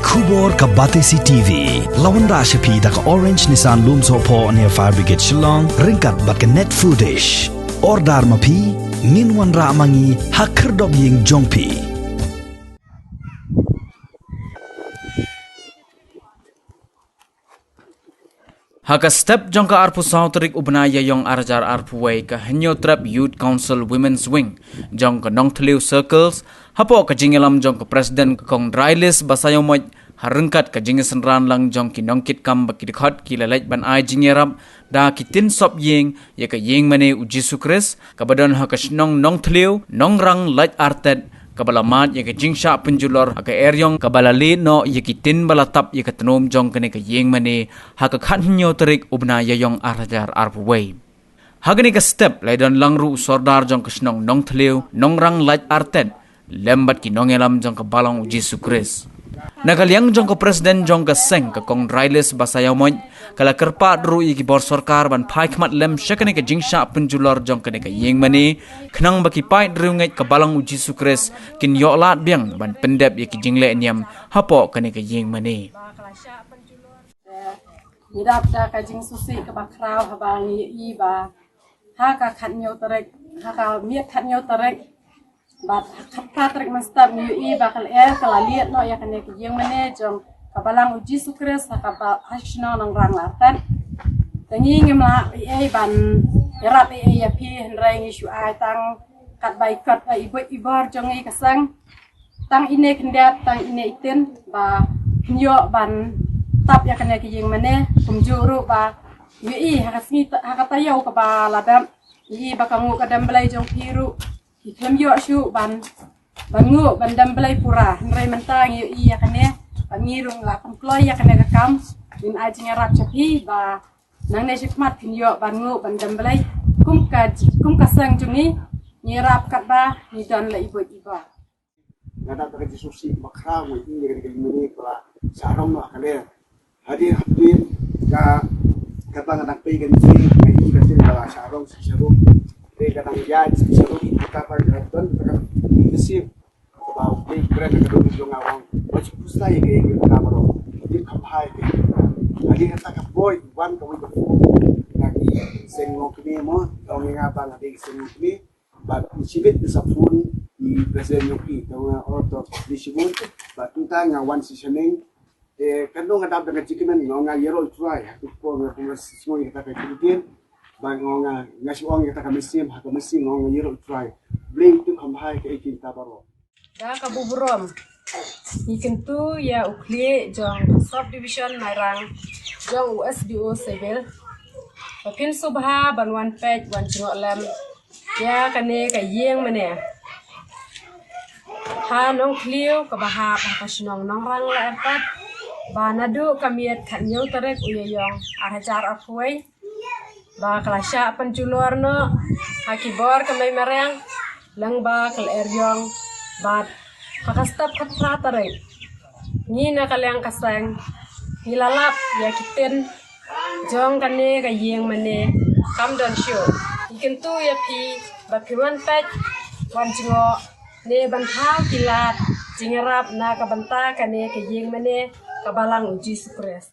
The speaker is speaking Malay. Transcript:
Kubor ka Batesi TV. Lawan Rashapi da ka Orange Nissan Looms Hopo near Fire Brigade Shillong. Ringkat bat ka net footage. Ordar mapi. Minwan ra mangi hakerdog ying jongpi. Haka step jongka arpu sautrik ubnaya yong arjar arpu way ka Henyotrap Youth Council Women's Wing jongka Nongtliu Circles hapo ka jingelam jongka President kong Drylist basayomoj harengkat ka jingesan ran lang jongki nongkit kam bakidikot kilalaj ban ay jingerap da kitin sop ying ya ka ying mane uji sukres kabadon haka shnong Nongtliu nongrang laj artet kabalamat ya ka jingsha penjulor haka eryong kabalali no ya kitin balatap ya ka tenom jong kene ka yeng mane haka khanyo terik ubna ya yong arajar arpway hagani ka step laidon langru sordar jong kasnong nongthleu nongrang laj artet lembat ki nongelam jong ka balong uji sukres nagaliang jong ka presiden jong ka seng ka kong Drylist basayamoj kala kerpa ru iki bor sarkar ban phai khmat lem shakane ka jingsha penjulor jong kane ka yeng mani khnang baki pai drungai ka balang uji sukres kin yo lat biang ban pendep iki jingle nyam hapo kane ka yeng mani Nidap da ka jing susi ka bakraw habang i ba ha ka khanyo tarek ha ka miet khanyo tarek bat khapra tarek mastab ni i ba kal kala liet no ya kane ka yeng mani jong kabalang uji sukres ka ba hashna nang rang latan tangi ngema ban yarap ya pi hendrai ngi shu ai tang kat bai kat ibar jong i kasang tang ine kendat tang ine iten ba nyo ban tap ya kane ki yeng mane kumjuru ba wi hakasni hakatayo ka ba ladam i ba kangu kadam belai jong piru iklem yo shu ban ngu ban dam belai pura hendrai mentang i ya kane pangirung la pangkloy ya kane kam din ajing arap chapi ba nang ne shikmat kinyo bangu bandam belai kum kasang jungi nyerap kat ba ni dan la ibu nada ka jisusi makra mo ini ga mini kala sarong no kale hadi hapin ka katang anak pe gan si ngai ka sin kala sarong sarong te katang ya sarong kita pa gaton ka nisip ba pe kren ka do jong awang macam pusai ke kita maro di kampai ke hadi kata ka boy wan ka wi lagi sengok ni mo ong ngapa ngati sengok ni ba sibit sa phone di presiden yoki tawang orto disibun batuta nga wan siseneng kanu nga dab nga chikimen nga yero try ko nga kumasmo kita ka chikin ba nga siwang kita ka mesim ha ka mesim nga yero try bling tu kamhai ka ikin tabaro da ka buburom ikentu ya ukli jong subdivision nairang jong USDO civil Pakin subha ban wan page wan chingok lem ya kane ka yeng mane ha nong kliu ka baha ka shnong nong rang la empat ba nadu kamiet khanyo tarek uyeyong arhajar afway ba klasha penjulor no hakibor kamay marang lang ba kal eryong ba kakastap khatra tarek ni na kalyang kasang hilalap ya kitin jong kane ka yeng mane kam don show ikentu ya pi ba piwan pet wan jingo ne ban thau kilat jingarap na ka banta kane ka yeng mane kabalang uji sukres